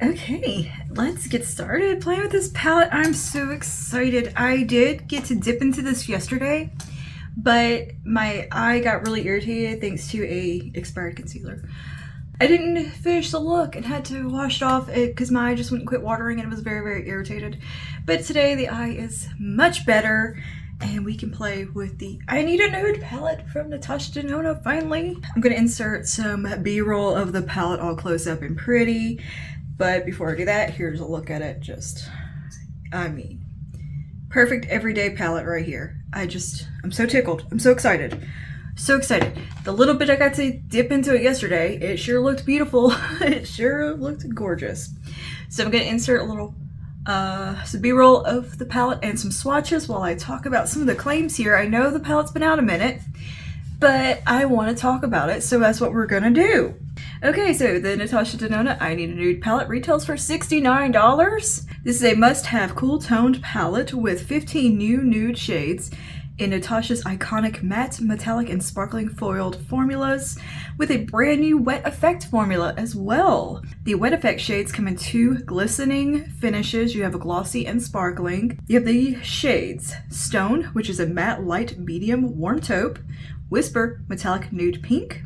Okay, let's get started playing with this palette. I'm so excited. I did get to dip into this yesterday, but my eye got really irritated thanks to a expired concealer. I didn't finish the look and had to wash it off because my eye just wouldn't quit watering and it was very, very irritated. But today the eye is much better and we can play with the I Need a Nude palette from Natasha Denona finally. I'm going to insert some B-roll of the palette all close up and pretty. But before I do that, here's a look at it. Perfect everyday palette right here. I'm so tickled. I'm so excited. So excited. The little bit I got to dip into it yesterday, it sure looked beautiful. It sure looked gorgeous. So I'm going to insert a little some B-roll of the palette and some swatches while I talk about some of the claims here. I know the palette's been out a minute, but I want to talk about it, so that's what we're going to do. Okay, so the Natasha Denona I Need a Nude palette retails for $69. This is a must-have cool-toned palette with 15 new nude shades in Natasha's iconic matte, metallic, and sparkling foiled formulas with a brand new Wet Effect formula as well. The Wet Effect shades come in two glistening finishes. You have a glossy and sparkling. You have the shades Stone, which is a matte, light, medium, warm taupe. Whisper, metallic nude pink.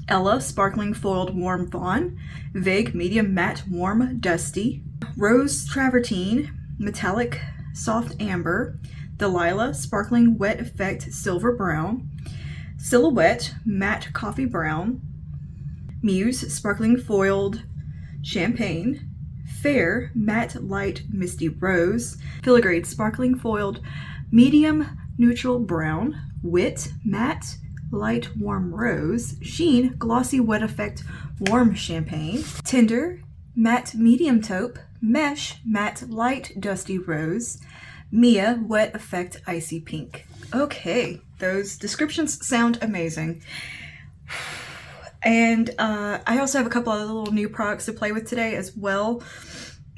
Ella, sparkling foiled warm fawn. Vague, medium matte warm dusty. Rose travertine, metallic soft amber. Delilah, sparkling wet effect silver brown. Silhouette, matte coffee brown. Muse, sparkling foiled champagne. Fair, matte light misty rose. Filigree, sparkling foiled medium neutral brown. Wit, matte light warm rose. Sheen, glossy wet effect warm champagne. Tinder, matte medium taupe. Mesh, matte light dusty rose. Mia, wet effect icy pink. Okay, those descriptions sound amazing. And I also have a couple of little new products to play with today as well.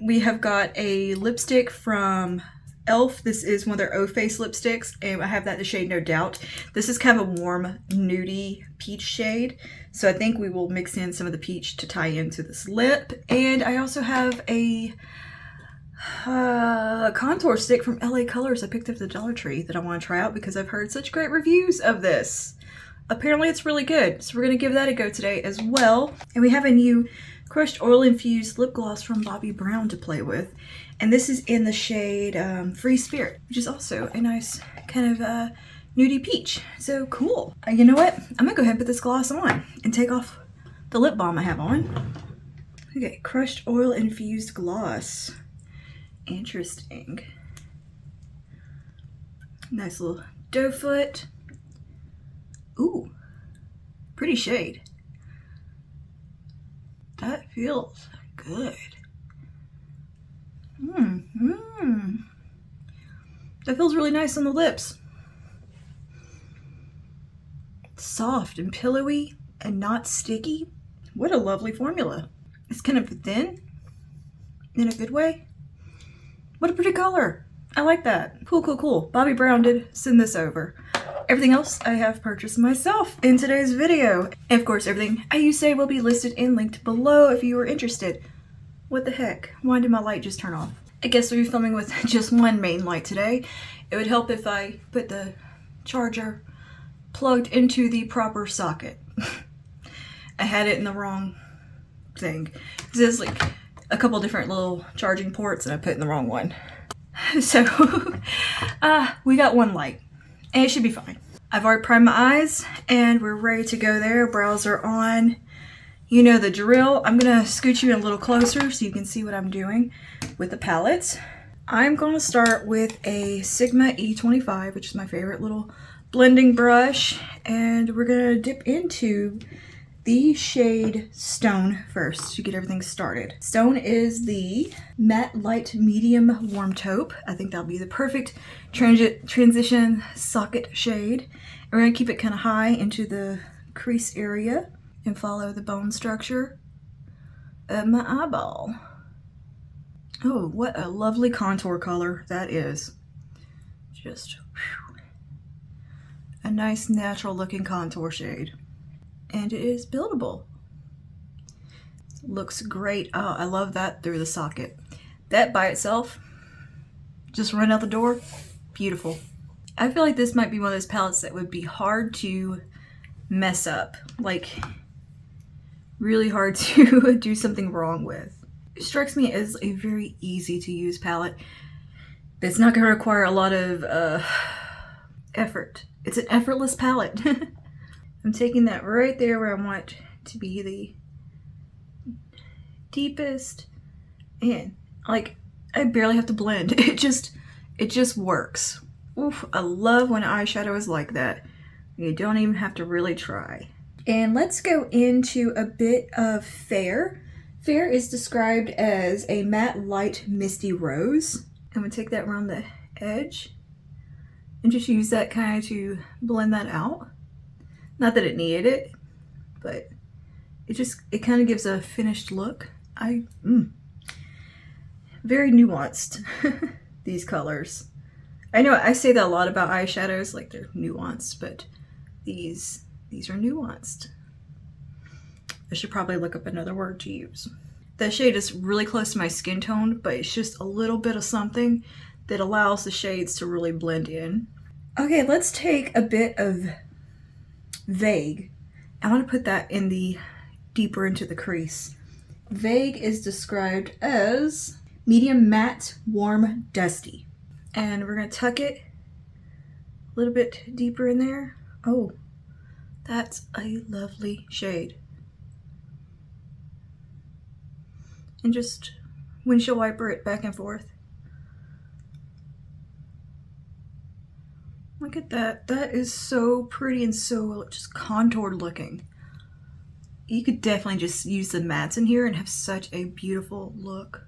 We have got a lipstick from e.l.f. This is one of their O-Face lipsticks, and I have that in the shade No Doubt. This is kind of a warm, nudie peach shade, so I think we will mix in some of the peach to tie into this lip. And I also have a contour stick from LA Colors I picked up at the Dollar Tree that I want to try out because I've heard such great reviews of this. Apparently it's really good, so we're going to give that a go today as well. And we have a new crushed oil infused lip gloss from Bobbi Brown to play with, and this is in the shade Free Spirit, which is also a nice kind of nudie peach. So cool. You know what? I'm gonna go ahead and put this gloss on and take off the lip balm I have on. Okay, crushed oil infused gloss. Interesting. Nice little doe foot. Ooh, pretty shade. That feels good. That feels really nice on the lips. Soft and pillowy and not sticky. What a lovely formula. It's kind of thin in a good way. What a pretty color. I like that. Cool, cool, cool. Bobbi Brown did send this over. Everything else I have purchased myself in today's video. And of course, everything I use today will be listed and linked below if you are interested. What the heck? Why did my light just turn off? I guess we'll be filming with just one main light today. It would help if I put the charger plugged into the proper socket. I had it in the wrong thing. There's like a couple different little charging ports and I put it in the wrong one. So we got one light and it should be fine. I've already primed my eyes and we're ready to go there. Brows are on. You know the drill. I'm gonna scoot you in a little closer so you can see what I'm doing with the palettes. I'm gonna start with a Sigma E25, which is my favorite little blending brush, and we're gonna dip into the shade Stone first to get everything started. Stone is the matte light medium warm taupe. I think that'll be the perfect transition socket shade. And we're gonna keep it kind of high into the crease area and follow the bone structure of my eyeball. Oh, what a lovely contour color that is. Just whew, a nice natural looking contour shade. And it is buildable. looks great. Oh, I love that through the socket. That by itself, just run out the door, beautiful. I feel like this might be one of those palettes that would be hard to mess up. Like, really hard to do something wrong with. It strikes me as a very easy to use palette that's not going to require a lot of effort. It's an effortless palette. I'm taking that right there where I want to be the deepest, and like I barely have to blend. It just works. Oof, I love when eyeshadow is like that. You don't even have to really try. And let's go into a bit of Fair. Fair is described as a matte light misty rose. I'm gonna take that around the edge and just use that kind of to blend that out. Not that it needed it, but it kind of gives a finished look. Very nuanced, these colors. I know I say that a lot about eyeshadows, like they're nuanced, but these are nuanced. I should probably look up another word to use. The shade is really close to my skin tone, but it's just a little bit of something that allows the shades to really blend in. Okay, let's take a bit of Vague. I want to put that in the deeper into the crease. Vague is described as medium matte, warm, dusty. And we're going to tuck it a little bit deeper in there. Oh, that's a lovely shade. And just windshield wiper it back and forth. Look at that. That is so pretty and so just contoured looking. You could definitely just use the mattes in here and have such a beautiful look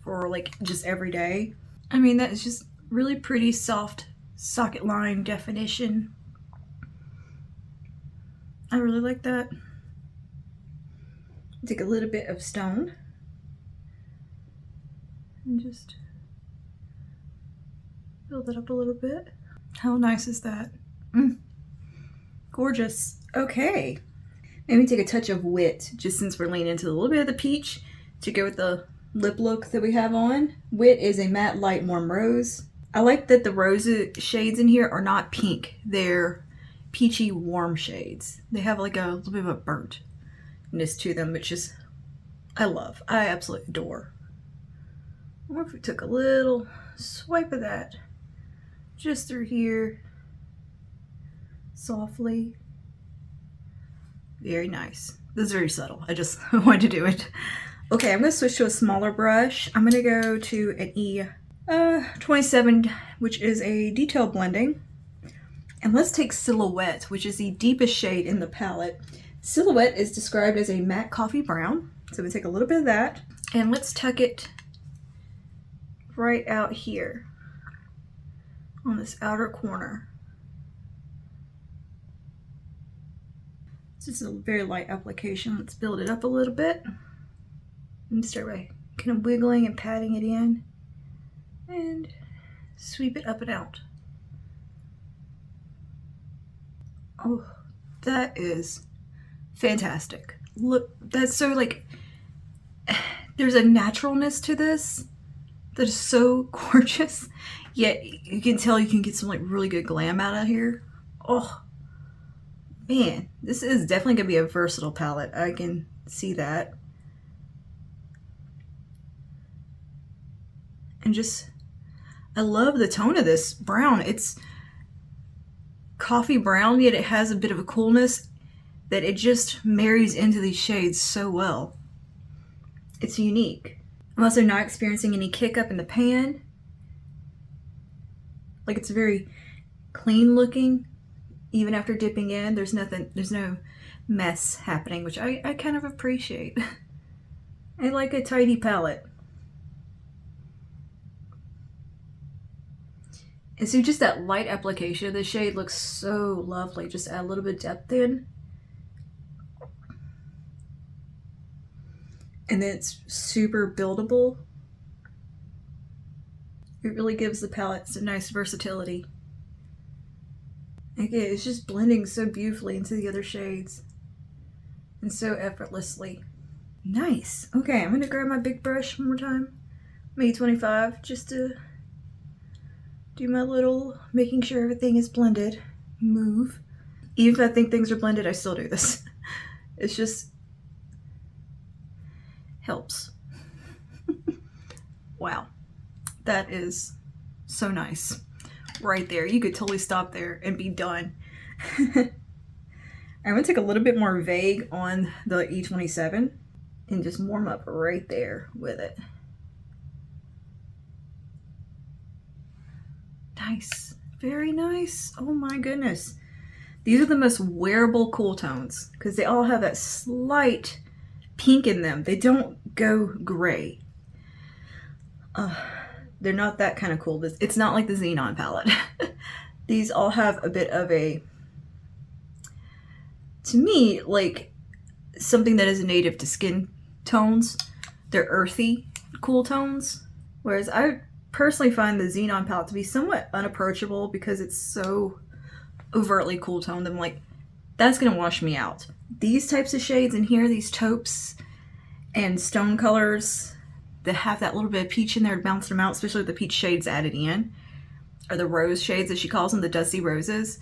for like just every day. I mean, that is just really pretty soft socket line definition. I really like that. Take a little bit of Stone and just build it up a little bit. How nice is that? Gorgeous. Okay. Maybe take a touch of Wit, just since we're leaning into a little bit of the peach to go with the lip look that we have on. Wit is a matte light warm rose. I like that the rose shades in here are not pink. They're peachy warm shades. They have like a little bit of a burntness to them, which is I absolutely adore. I wonder if we took a little swipe of that just through here softly. Very nice. This is very subtle. I just wanted to do it. Okay, I'm going to switch to a smaller brush. I'm going to go to an E27, which is a detail blending. And let's take Silhouette, which is the deepest shade in the palette. Silhouette is described as a matte coffee brown. So we take a little bit of that and let's tuck it right out here on this outer corner. This is a very light application. Let's build it up a little bit and start by kind of wiggling and patting it in and sweep it up and out. Oh, that is fantastic. Look, that's so like, there's a naturalness to this that is so gorgeous, yet you can tell you can get some like really good glam out of here. Oh man, this is definitely gonna be a versatile palette. I can see that. And just, I love the tone of this brown. It's coffee brown, yet it has a bit of a coolness that it just marries into these shades so well. It's unique. I'm also not experiencing any kick up in the pan. Like, it's very clean looking. Even after dipping in, there's no mess happening, which I kind of appreciate. I like a tidy palette. And so just that light application of the shade looks so lovely. Just add a little bit of depth in. And then it's super buildable. It really gives the palette some nice versatility. Again, it's just blending so beautifully into the other shades and so effortlessly. Nice. Okay, I'm gonna grab my big brush one more time. May 25, just to do my little, making sure everything is blended move. Even if I think things are blended, I still do this. It's just helps. Wow, that is so nice. Right there, you could totally stop there and be done. I'm gonna take a little bit more vague on the E27 and just warm up right there with it. Nice, very nice. Oh my goodness. These are the most wearable cool tones because they all have that slight pink in them. They don't go gray. They're not that kind of cool. It's not like the Xenon palette. These all have a bit of a, to me, like something that is native to skin tones. They're earthy, cool tones. Whereas I personally find the Xenon palette to be somewhat unapproachable because it's so overtly cool toned. I'm like, that's gonna wash me out. These types of shades in here, these taupes and stone colors that have that little bit of peach in there to balance them out, especially with the peach shades added in, or the rose shades as she calls them, the dusty roses,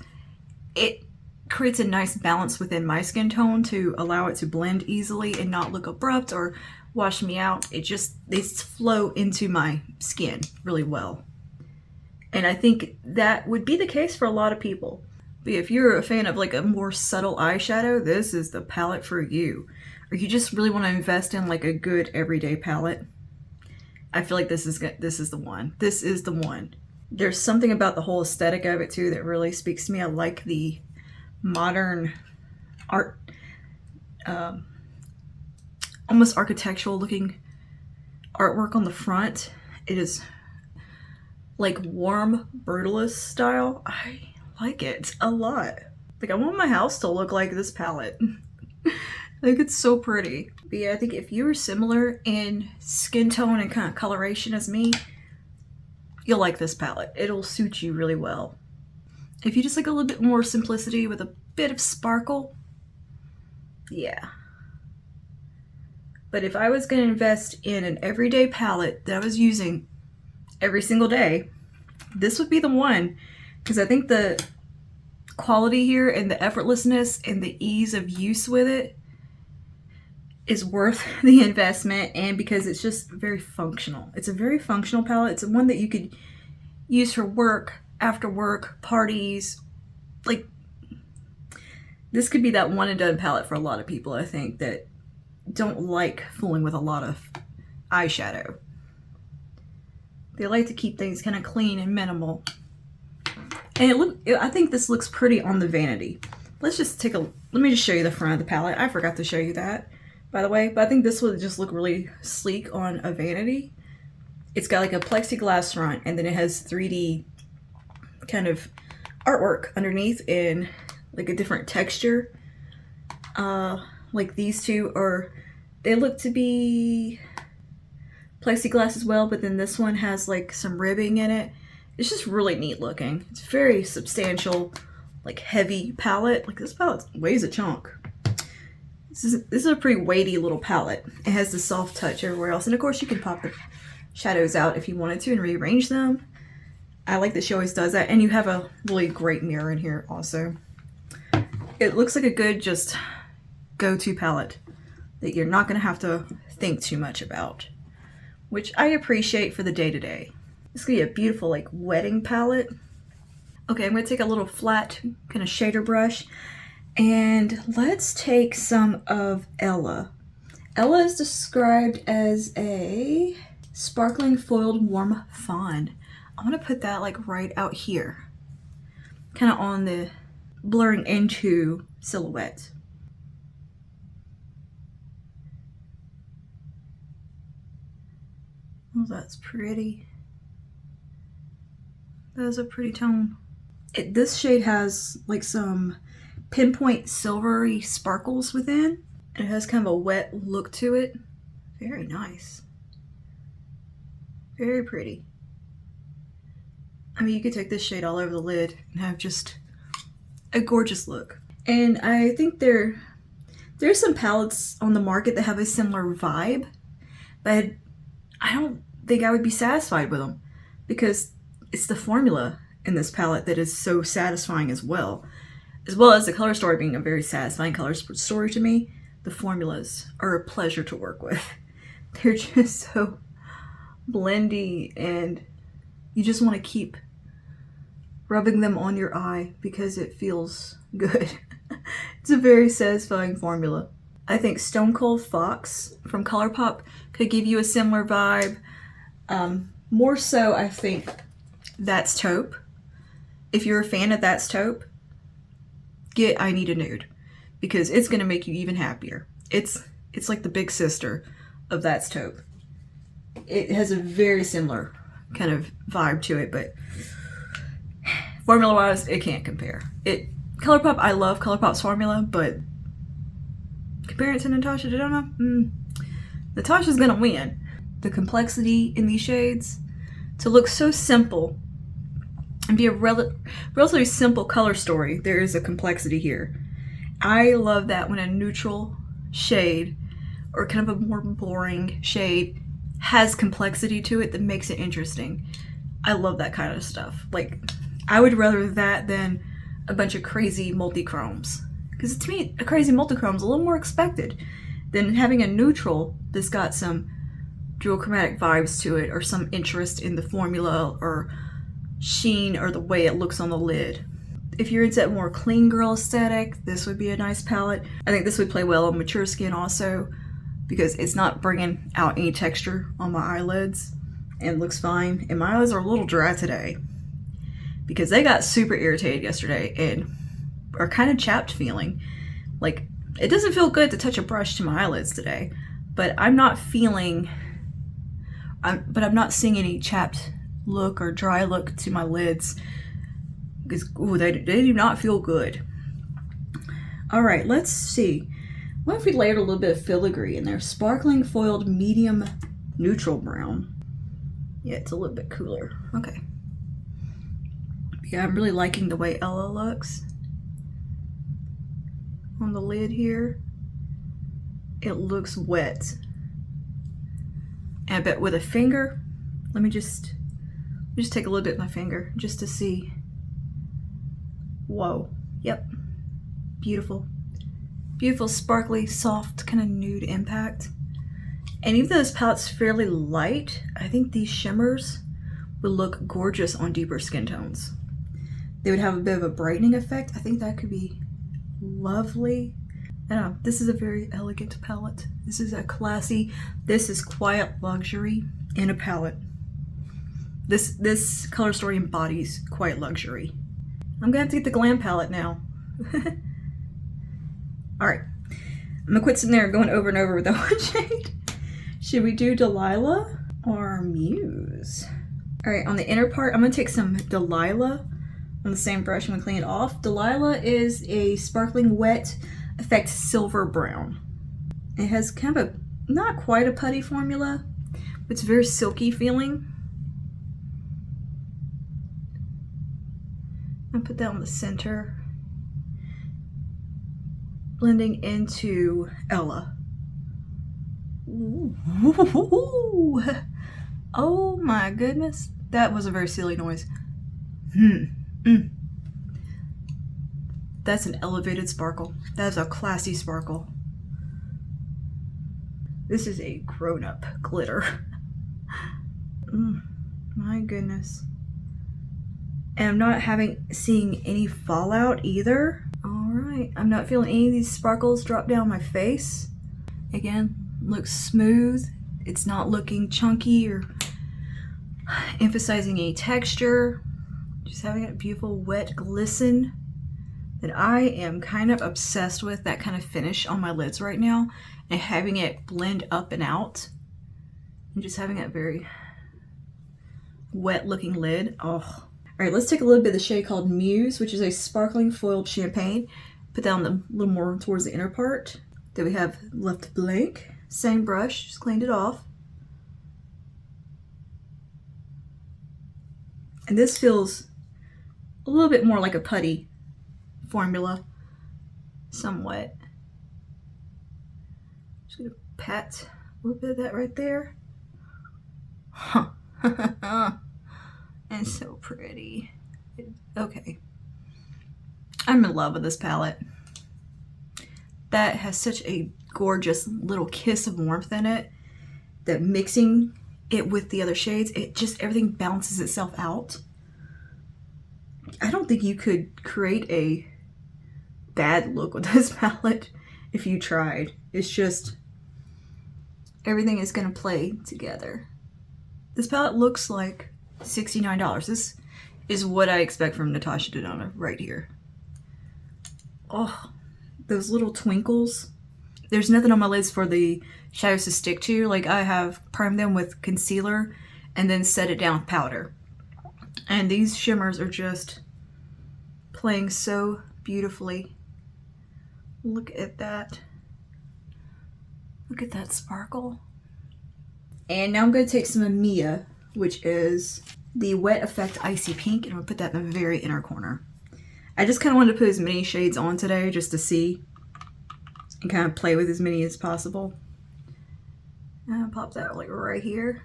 it creates a nice balance within my skin tone to allow it to blend easily and not look abrupt or wash me out. They flow into my skin really well. And I think that would be the case for a lot of people. But if you're a fan of like a more subtle eyeshadow, this is the palette for you. Or you just really want to invest in like a good everyday palette, I feel like this is the one. This is the one. There's something about the whole aesthetic of it too that really speaks to me. I like the modern art, almost architectural looking artwork on the front. It is like warm brutalist style. I like it a lot. Like I want my house to look like this palette. I think it's so pretty. But yeah, I think if you're similar in skin tone and kind of coloration as me, you'll like this palette. It'll suit you really well. If you just like a little bit more simplicity with a bit of sparkle, yeah. But if I was going to invest in an everyday palette that I was using every single day, this would be the one. Because I think the quality here and the effortlessness and the ease of use with it is worth the investment, and because it's just very functional. It's a very functional palette. It's one that you could use for work, after work, parties. Like, this could be that one and done palette for a lot of people, I think, that don't like fooling with a lot of eyeshadow. They like to keep things kind of clean and minimal. And I think this looks pretty on the vanity. Let me just show you the front of the palette. I forgot to show you that, by the way, but I think this would just look really sleek on a vanity. It's got like a plexiglass front, and then it has 3D kind of artwork underneath in like a different texture. Like these two they look to be plexiglass as well, but then this one has like some ribbing in it. It's just really neat looking. It's very substantial, like heavy palette. Like this palette weighs a chunk. This is a pretty weighty little palette. It has the soft touch everywhere else. And of course you can pop the shadows out if you wanted to and rearrange them. I like that she always does that. And you have a really great mirror in here also. It looks like a good just go-to palette that you're not going to have to think too much about, which I appreciate for the day-to-day. This is going to be a beautiful like wedding palette. Okay, I'm going to take a little flat kind of shader brush, and let's take some of Ella. Ella is described as a sparkling foiled warm fawn. I'm going to put that like right out here, kind of on the blurring into silhouette. Oh, that's pretty. That is a pretty tone. This shade has like some pinpoint silvery sparkles within. It has kind of a wet look to it. Very nice. Very pretty. I mean, you could take this shade all over the lid and have just a gorgeous look. And I think they're There's some palettes on the market that have a similar vibe, but I don't think I would be satisfied with them because it's the formula in this palette that is so satisfying as well as the color story being a very satisfying color story to me. The formulas are a pleasure to work with. They're just so blendy, and you just want to keep rubbing them on your eye because it feels good. It's a very satisfying formula. I think Stone Cold Fox from ColourPop could give you a similar vibe. More so, I think That's Taupe. If you're a fan of That's Taupe, get I Need a Nude, because it's going to make you even happier. It's like the big sister of That's Taupe. It has a very similar kind of vibe to it, but formula-wise, it can't compare. ColourPop, I love ColourPop's formula, but compare it to Natasha Denona, Natasha's gonna win. The complexity in these shades, to look so simple and be a relatively simple color story, there is a complexity here. I love that when a neutral shade or kind of a more boring shade has complexity to it that makes it interesting. I love that kind of stuff. Like, I would rather that than a bunch of crazy multi-chromes. Because to me, a crazy multi-chrome is a little more expected than having a neutral that's got some duochromatic vibes to it, or some interest in the formula or sheen or the way it looks on the lid. If you're into that more clean girl aesthetic, this would be a nice palette. I think this would play well on mature skin also, because it's not bringing out any texture on my eyelids and looks fine. And my eyelids are a little dry today because they got super irritated yesterday and are kind of chapped feeling. Like, it doesn't feel good to touch a brush to my eyelids today, but I'm not seeing any chapped look or dry look to my lids, because they do not feel good. All right, let's see. What if we layered a little bit of filigree in there? Sparkling foiled medium neutral brown. Yeah, it's a little bit cooler. Okay. Yeah, I'm really liking the way Ella looks on the lid here. It looks wet. And I bet with a finger, let me just take a little bit of my finger just to see. Whoa. Yep. Beautiful. Beautiful, sparkly, soft, kind of nude impact. And even though this palette's fairly light, I think these shimmers would look gorgeous on deeper skin tones. They would have a bit of a brightening effect. I think that could be lovely. I don't know, this is a very elegant palette. This is a classy, this is quiet luxury in a palette. This color story embodies quiet luxury. I'm gonna have to get the glam palette now. All right, I'm gonna quit sitting there going over and over with that one shade. Should we do Delilah or Muse? All right, on the inner part, I'm gonna take some Delilah on the same brush. I'm gonna clean it off. Delilah is a sparkling wet effect silver brown. It has kind of not quite a putty formula, but it's very silky feeling. I'll put that on the center, blending into Ella. Ooh. Oh my goodness, that was a very silly noise. That's an elevated sparkle. That's a classy sparkle. This is a grown-up glitter. My goodness. And I'm not seeing any fallout either. All right, I'm not feeling any of these sparkles drop down my face. Again, looks smooth. It's not looking chunky or emphasizing any texture. Just having a beautiful wet glisten that I am kind of obsessed with, that kind of finish on my lids right now, and having it blend up and out, and just having that very wet looking lid. Oh. All right, let's take a little bit of the shade called Muse, which is a sparkling foiled champagne. Put that on a little more towards the inner part that we have left blank. Same brush, just cleaned it off. And this feels a little bit more like a putty formula, somewhat. Just gonna pat a little bit of that right there. Huh. It's so pretty. Okay. I'm in love with this palette. That has such a gorgeous little kiss of warmth in it that mixing it with the other shades, it just, everything balances itself out. I don't think you could create a bad look with this palette if you tried. It's just, everything is gonna play together. This palette looks like $69. This is what I expect from Natasha Denona right here. Oh, those little twinkles. There's nothing on my lids for the shadows to stick to. Like, I have primed them with concealer and then set it down with powder. And these shimmers are just playing so beautifully. Look at that. Look at that sparkle. And now I'm going to take some of Mia, which is the Wet Effect Icy Pink, and I'm going to put that in the very inner corner. I just kind of wanted to put as many shades on today just to see and kind of play with as many as possible. And I'll pop that like right here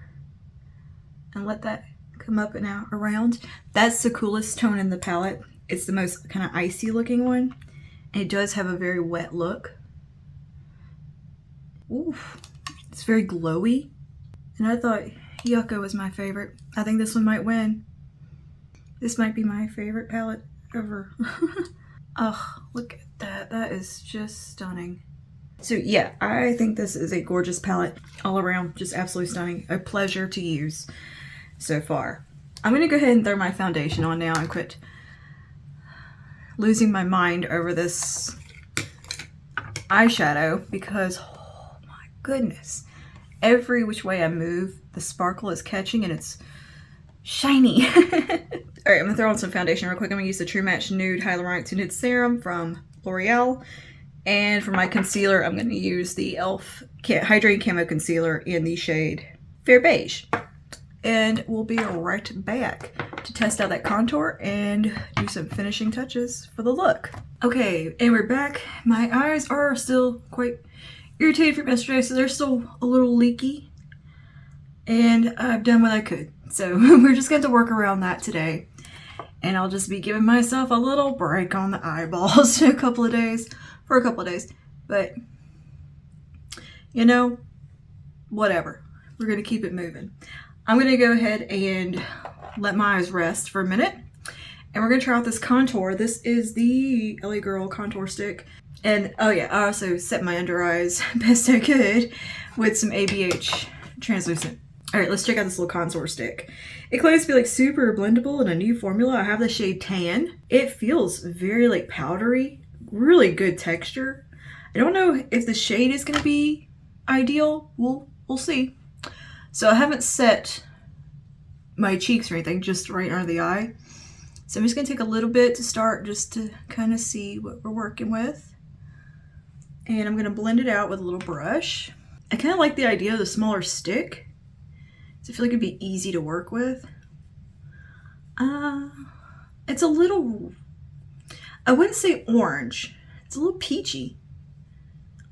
and let that come up and out around. That's the coolest tone in the palette. It's the most kind of icy looking one. And it does have a very wet look. Ooh, it's very glowy. And I thought Yucca was my favorite. I think this one might win. This might be my favorite palette ever. Oh, look at that. That is just stunning. So yeah, I think this is a gorgeous palette all around. Just absolutely stunning. A pleasure to use so far. I'm going to go ahead and throw my foundation on now and quit losing my mind over this eyeshadow because, oh my goodness, every which way I move, the sparkle is catching and it's shiny. Alright, I'm going to throw on some foundation real quick. I'm going to use the True Match Nude Hyaluronic Tinted Serum from L'Oreal. And for my concealer, I'm going to use the e.l.f. Hydrating Camo Concealer in the shade Fair Beige. And we'll be right back to test out that contour and do some finishing touches for the look. Okay, and we're back. My eyes are still quite irritated from yesterday, so they're still a little leaky. And I've done what I could. So we're just going to work around that today. And I'll just be giving myself a little break on the eyeballs for a couple of days. But, you know, whatever. We're going to keep it moving. I'm going to go ahead and let my eyes rest for a minute. And we're going to try out this contour. This is the LA Girl contour stick. And, oh yeah, I also set my under eyes best I could with some ABH translucent. Alright, let's check out this little contour stick. It claims to be like super blendable in a new formula. I have the shade Tan. It feels very like powdery. Really good texture. I don't know if the shade is going to be ideal. We'll see. So I haven't set my cheeks or anything, just right under the eye. So I'm just going to take a little bit to start just to kind of see what we're working with. And I'm going to blend it out with a little brush. I kind of like the idea of the smaller stick. So I feel like it'd be easy to work with. It's a little, I wouldn't say orange. It's a little peachy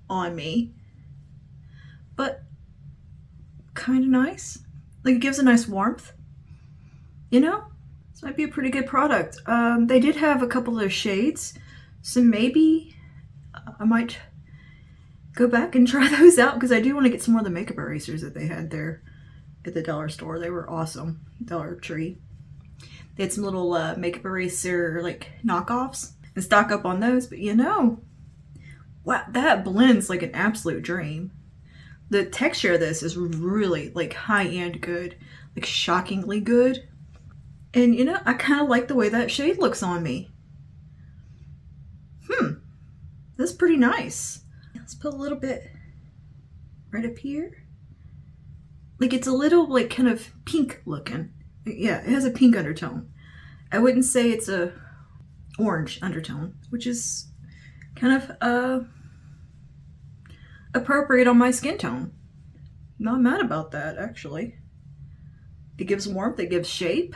on me. But kind of nice. Like, it gives a nice warmth. You know? This might be a pretty good product. They did have a couple of shades. So maybe I might go back and try those out because I do want to get some more of the makeup erasers that they had there at the dollar store. They were awesome. Dollar Tree. They had some little makeup eraser like knockoffs and stock up on those. But you know, wow, that blends like an absolute dream. The texture of this is really like high-end good, like shockingly good. And you know, I kind of like the way that shade looks on me. That's pretty nice. Let's put a little bit right up here. Like, it's a little like kind of pink looking. Yeah, it has a pink undertone. I wouldn't say it's a orange undertone, which is kind of appropriate on my skin tone. Not mad about that, actually. It gives warmth, it gives shape.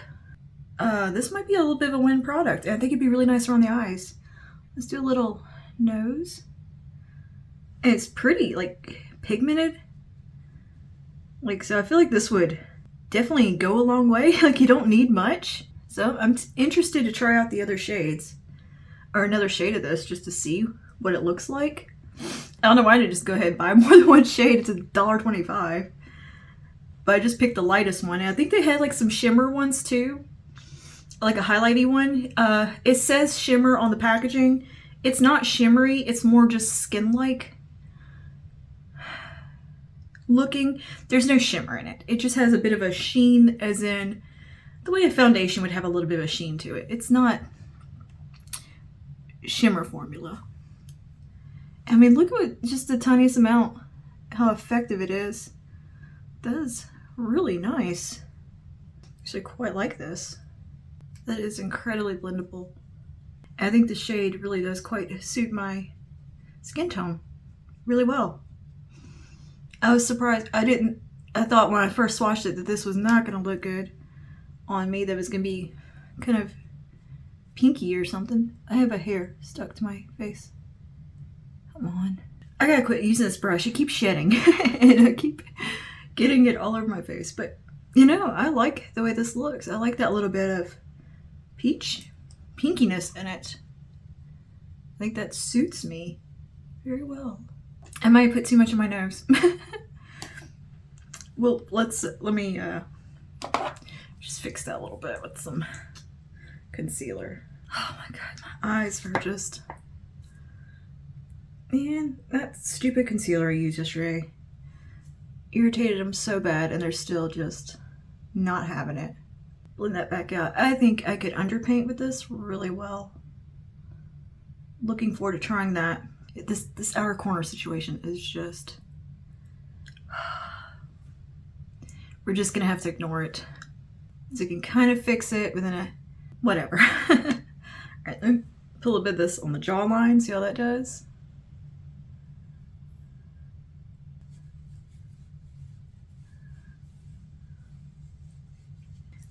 This might be a little bit of a win product. I think it'd be really nice around the eyes. Let's do a little nose. And it's pretty, like, pigmented. Like, so I feel like this would definitely go a long way. Like, you don't need much. So I'm interested to try out the other shades, or another shade of this, just to see what it looks like. I don't know why I didn't just go ahead and buy more than one shade. It's $1.25. But I just picked the lightest one. And I think they had like some shimmer ones too. Like a highlighty one. It says shimmer on the packaging. It's not shimmery. It's more just skin-like looking. There's no shimmer in it. It just has a bit of a sheen, as in the way a foundation would have a little bit of a sheen to it. It's not shimmer formula. I mean, look at just the tiniest amount, how effective it is. That is really nice. Actually, quite like this. That is incredibly blendable. I think the shade really does quite suit my skin tone really well. I was surprised. I thought when I first swatched it that this was not going to look good on me. That it was going to be kind of pinky or something. I have a hair stuck to my face. Come on. I gotta quit using this brush. It keeps shedding. And I keep getting it all over my face. But, you know, I like the way this looks. I like that little bit of pinkiness in it. I think that suits me very well. I might put too much on my nose. Well, let me just fix that a little bit with some concealer. Oh my god, my eyes are just... Man, that stupid concealer I used yesterday irritated them so bad, and they're still just not having it. Blend that back out. I think I could underpaint with this really well. Looking forward to trying that. This outer corner situation is just... We're just gonna have to ignore it. So you can kind of fix it within a... whatever. Alright, let me put a little bit of this on the jawline, see how that does?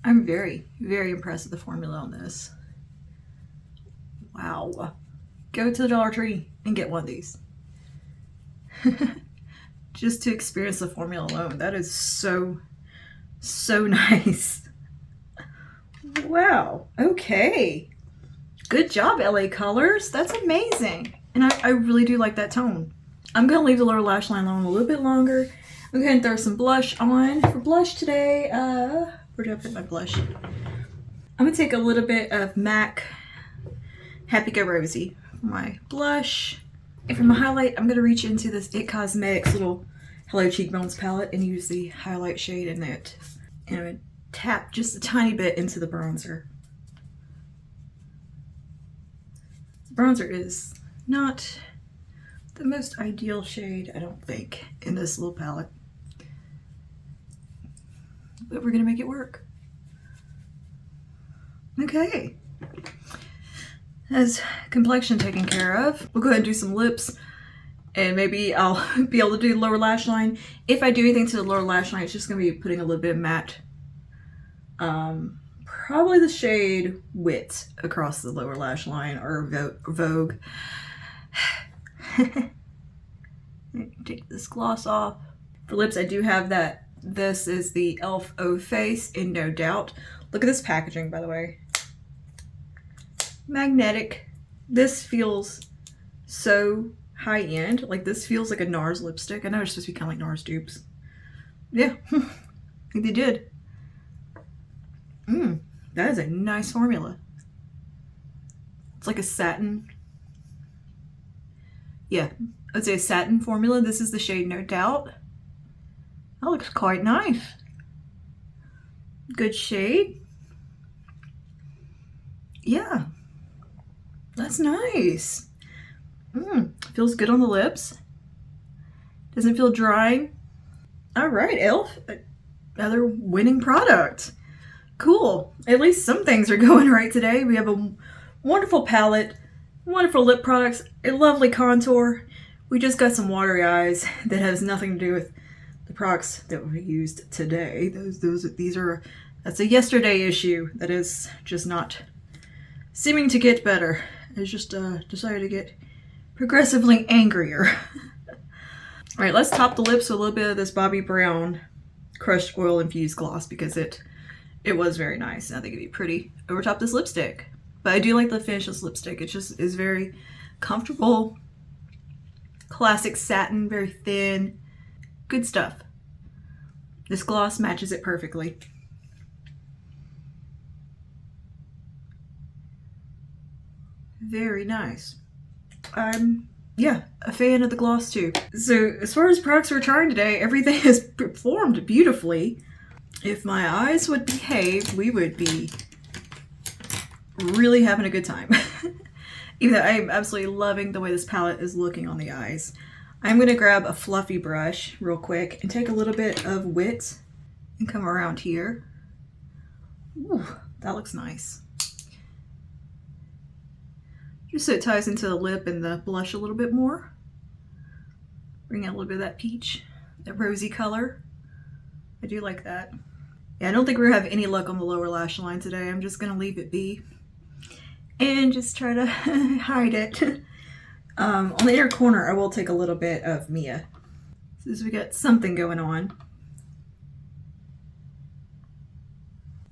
I'm very, very impressed with the formula on this. Wow. Go to the Dollar Tree and get one of these. Just to experience the formula alone. That is so, so nice. Wow. Okay. Good job, LA Colors. That's amazing. And I really do like that tone. I'm going to leave the lower lash line alone a little bit longer. I'm going to throw some blush on. For blush today, where did I put my blush? I'm going to take a little bit of MAC Happy Go Rosy for my blush. And for my highlight, I'm going to reach into this It Cosmetics little Hello Cheekbones palette and use the highlight shade in it. And I'm going to tap just a tiny bit into the bronzer. The bronzer is not the most ideal shade, I don't think, in this little palette. But we're gonna make it work. Okay. As complexion taken care of, we'll go ahead and do some lips, and maybe I'll be able to do the lower lash line. If I do anything to the lower lash line, it's just gonna be putting a little bit of matte, probably the shade Wit across the lower lash line, or Vogue. Take this gloss off. For lips, I do have that. This is the e.l.f. O Face in No Doubt. Look at this packaging, by the way. Magnetic. This feels so high-end. Like, this feels like a NARS lipstick. I know it's supposed to be kind of like NARS dupes. Yeah, I think they did. That is a nice formula. It's like a satin. Yeah, I'd say a satin formula. This is the shade No Doubt. That looks quite nice. Good shade. Yeah, that's nice. Feels good on the lips. Doesn't feel dry. All right, e.l.f. Another winning product. Cool. At least some things are going right today. We have a wonderful palette, wonderful lip products, a lovely contour. We just got some watery eyes that has nothing to do with the products that we used today. That's a yesterday issue that is just not seeming to get better. It's just decided to get progressively angrier. All right, let's top the lips with a little bit of this Bobbi Brown crushed oil infused gloss because it was very nice. And I think it'd be pretty over top this lipstick. But I do like the finish of this lipstick. It just is very comfortable, classic satin, very thin, good stuff. This gloss matches it perfectly. Very nice. I'm, yeah, a fan of the gloss too. So as far as products we're trying today, everything has performed beautifully. If my eyes would behave, we would be really having a good time. Even though I'm absolutely loving the way this palette is looking on the eyes. I'm going to grab a fluffy brush real quick and take a little bit of Wit and come around here. Ooh, that looks nice. Just so it ties into the lip and the blush a little bit more. Bring out a little bit of that peach, that rosy color. I do like that. Yeah, I don't think we're gonna have any luck on the lower lash line today. I'm just gonna leave it be and just try to hide it. On the inner corner, I will take a little bit of Mia. So we got something going on.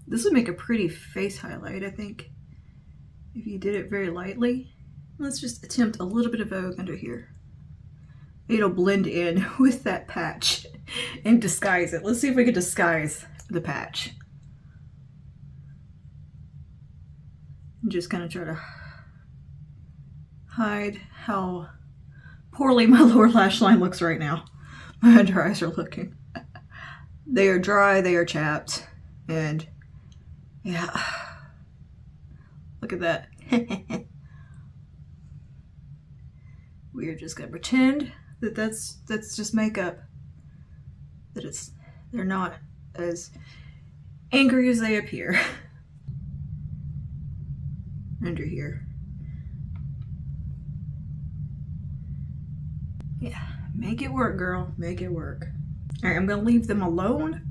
This would make a pretty face highlight, I think, if you did it very lightly. Let's just attempt a little bit of Vogue under here. It'll blend in with that patch and disguise it. Let's see if we can disguise the patch. And just kind of try to hide how poorly my lower lash line looks right now. My under eyes are looking. They are dry, they are chapped, and yeah. Look at that. We're just gonna pretend that that's just makeup. That they're not as angry as they appear. Under here. Yeah, make it work, girl. Make it work. All right, I'm gonna leave them alone.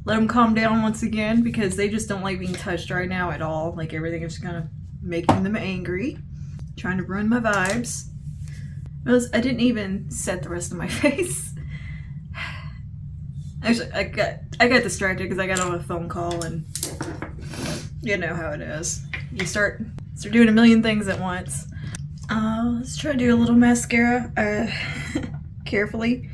Let them calm down once again because they just don't like being touched right now at all. Like everything is kind of making them angry. Trying to ruin my vibes. I didn't even set the rest of my face. Actually, I got distracted because I got on a phone call and you know how it is. You start doing a million things at once. Let's try to do a little mascara carefully.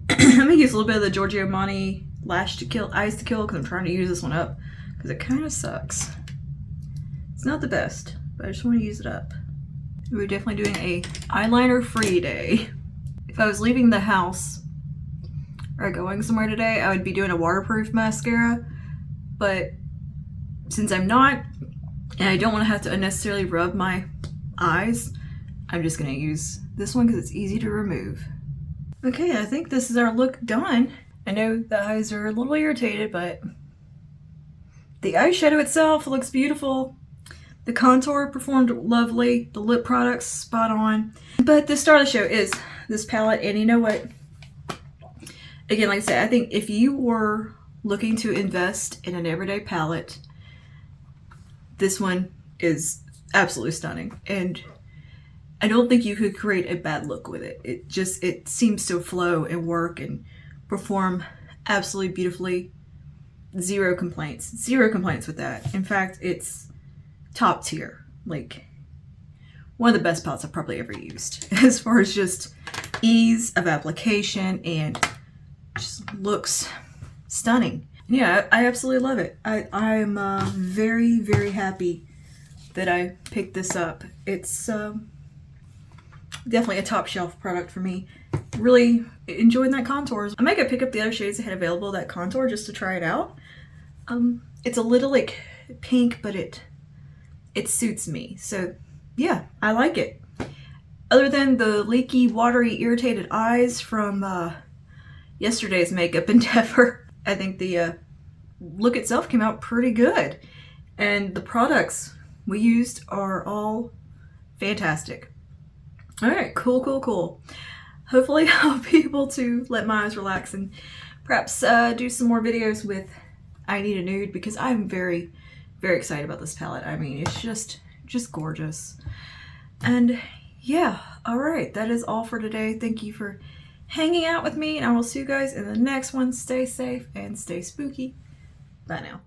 I'm gonna use a little bit of the Giorgio Armani Lash to Kill, Eyes to Kill because I'm trying to use this one up because it kind of sucks. It's not the best, but I just want to use it up. We're definitely doing a eyeliner free day. If I was leaving the house or going somewhere today, I would be doing a waterproof mascara, but since I'm not, and I don't want to have to unnecessarily rub my eyes, I'm just gonna use this one because it's easy to remove. Okay, I think this is our look done. I know the eyes are a little irritated, but the eyeshadow itself looks beautiful. The contour performed lovely. The lip products spot on. But the star of the show is this palette, and you know what? Again, like I said, I think if you were looking to invest in an everyday palette, this one is absolutely stunning. And I don't think you could create a bad look with it. It seems to flow and work and perform absolutely beautifully. Zero complaints. Zero complaints with that. In fact, it's top tier. Like, one of the best palettes I've probably ever used. As far as just ease of application and just looks stunning. Yeah, I absolutely love it. I'm very, very happy that I picked this up. It's definitely a top shelf product for me. Really enjoying that contours. I might go pick up the other shades they had available, that contour, just to try it out. It's a little like pink, but it suits me. So yeah, I like it. Other than the leaky, watery, irritated eyes from yesterday's makeup endeavor, I think the look itself came out pretty good. And the products we used are all fantastic. All right, cool. Hopefully I'll be able to let my eyes relax and perhaps do some more videos with I Need a Nude, because I'm very, very excited about this palette. I mean, it's just gorgeous. And yeah, all right, that is all for today. Thank you for hanging out with me, and I will see you guys in the next one. Stay safe and stay spooky. Bye now.